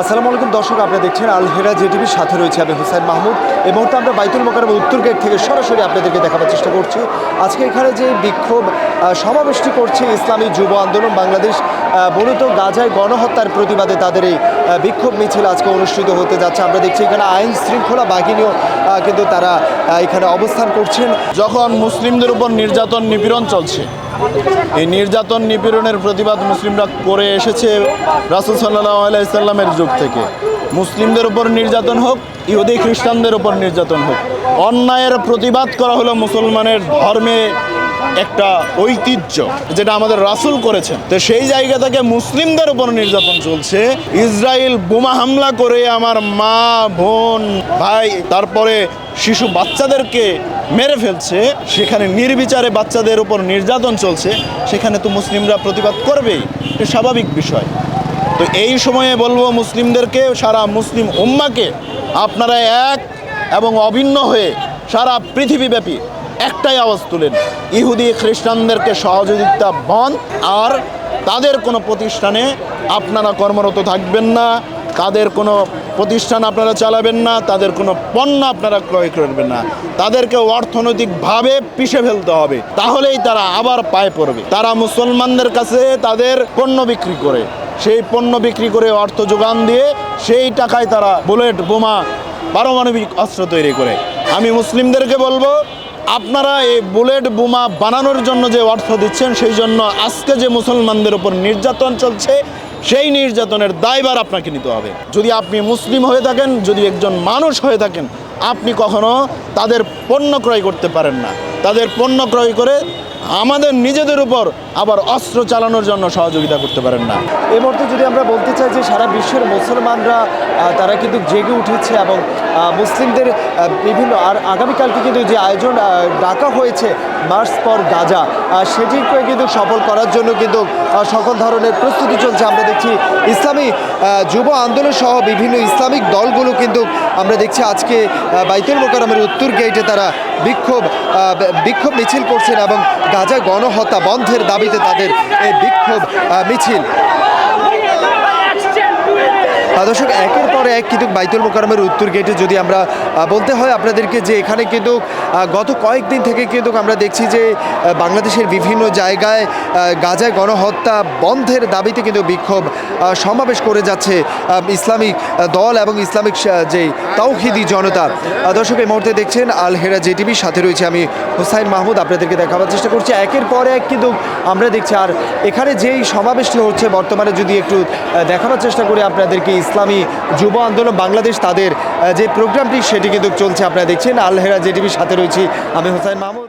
আসসালামু আলাইকুম দর্শক, আপনারা দেখছেন আল হেরা জেটিভির সাথে রয়েছে আমি হুসাইন মাহমুদ। এই মুহূর্তে আমরা বাইতুল মোকাররমের উত্তর গেট থেকে সরাসরি আপনাদেরকে দেখাবার চেষ্টা করছি। আজকে এখানে যে বিক্ষোভ সমাবেশটি করছে ইসলামী যুব আন্দোলন বাংলাদেশ, মূলত গাজায় গণহত্যার প্রতিবাদে তাদের এই বিক্ষোভ মিছিল আজকে অনুষ্ঠিত হতে যাচ্ছে। আমরা দেখছি এখানে আইন শৃঙ্খলা বাহিনীও কিন্তু তারা এখানে অবস্থান করছেন। যখন মুসলিমদের উপর নির্যাতন নিপীড়ন চলছে, এই নির্যাতন নিপীড়নের প্রতিবাদ মুসলিমরা করে এসেছে রাসূল সাল্লাল্লাহু আলাইহি সাল্লামের যুগ থেকে। মুসলিমদের উপর নির্যাতন হোক, ইহুদি খ্রিস্টানদের উপর নির্যাতন হোক, অন্যায়ের প্রতিবাদ করা হলো মুসলমানের ধর্মে একটা ঐতিহ্য, যেটা আমাদের রাসূল করেছেন। তো সেই জায়গা থেকে মুসলিমদের উপর নির্যাতন চলছে। ইসরায়েল বোমা হামলা করে আমার মা, বোন, ভাই, তারপরে শিশু বাচ্চাদেরকে মেরে ফেলছে, সেখানে নির্বিচারে বাচ্চাদের উপর নির্যাতন চলছে, সেখানে তো মুসলিমরা প্রতিবাদ করবেই, এটা স্বাভাবিক বিষয়। তো এই সময়ে বলবো মুসলিমদেরকে, সারা মুসলিম উম্মাকে, আপনারা এক এবং অভিন্ন হয়ে সারা পৃথিবীব্যাপী একটাই আওয়াজ তুলেন, ইহুদি খ্রিস্টানদেরকে সহযোগিতা বন্ধ, আর তাদের কোনো প্রতিষ্ঠানে আপনারা কর্মরত থাকবেন না, তাদের কোনো প্রতিষ্ঠান আপনারা চালাবেন না, তাদের কোনো পণ্য আপনারা ক্রয় করবেন না, তাদেরকে অর্থনৈতিকভাবে পিষে ফেলতে হবে, তাহলেই তারা আবার পায়ে পড়বে। তারা মুসলমানদের কাছে তাদের পণ্য বিক্রি করে, সেই পণ্য বিক্রি করে অর্থ যোগান দিয়ে সেই টাকায় তারা বুলেট, বোমা, পারমাণবিক অস্ত্র তৈরি করে। আমি মুসলিমদেরকে বলবো, আপনারা এই বুলেট বোমা বানানোর জন্য যে অর্থ দিচ্ছেন, সেই জন্য আজকে যে মুসলমানদের উপর নির্যাতন চলছে, সেই নির্যাতনের দায়ভার আপনাকে নিতে হবে। যদি আপনি মুসলিম হয়ে থাকেন, যদি একজন মানুষ হয়ে থাকেন, আপনি কখনো তাদের পণ্য ক্রয় করতে পারেন না। তাদের পণ্য ক্রয় করে আমাদের নিজেদের উপর আবার অস্ত্র চালানোর জন্য সহযোগিতা করতে পারেন না। এই মুহূর্তে যদি আমরা বলতে চাই যে সারা বিশ্বের মুসলমানরা তারা কিন্তু জেগে উঠেছে এবং মুসলিমদের বিভিন্ন আর আগামীকালকে কিন্তু যে আয়োজন ডাকা হয়েছে মার্চ ফর গাজা, সেটিকে কিন্তু সফল করার জন্য কিন্তু সকল ধরনের প্রস্তুতি চলছে। আমরা দেখছি ইসলামী যুব আন্দোলন সহ বিভিন্ন ইসলামিক দলগুলো কিন্তু আমরা দেখছি আজকে বাইতুল মোকাররমের উত্তর গেটে তারা বিক্ষোভ মিছিল করছেন এবং গাজা গণহত্যা বন্ধের দাবিতে তাদের এই বিক্ষোভ মিছিল। দর্শক, একের পর এক কিন্তু বাইতুল মোকাররমের উত্তর গেটে যদি আমরা বলতে হয় আপনাদেরকে যে এখানে কিন্তু গত কয়েকদিন থেকে কিন্তু আমরা দেখছি যে বাংলাদেশের বিভিন্ন জায়গায় গাজায় গণহত্যা বন্ধের দাবিতে কিন্তু বিক্ষোভ সমাবেশ করে যাচ্ছে ইসলামিক দল এবং ইসলামিক যে তাওহিদি জনতা। দর্শক, এই মুহূর্তে দেখছেন আল হেরা জেটিভির সাথে রয়েছে আমি হুসাইন মাহমুদ, আপনাদেরকে দেখাবার চেষ্টা করছি। একের পর এক কিন্তু আমরা দেখছি, আর এখানে যেই সমাবেশটি হচ্ছে বর্তমানে যদি একটু দেখানোর চেষ্টা করি আপনাদেরকে, ইসলামী যুব আন্দোলন বাংলাদেশ তাদের যে প্রোগ্রামটি সেটি কিন্তু চলছে। আপনারা দেখছেন আল হেরা জেটিভির সাথে রয়েছি আমি হুসাইন মাহমুদ।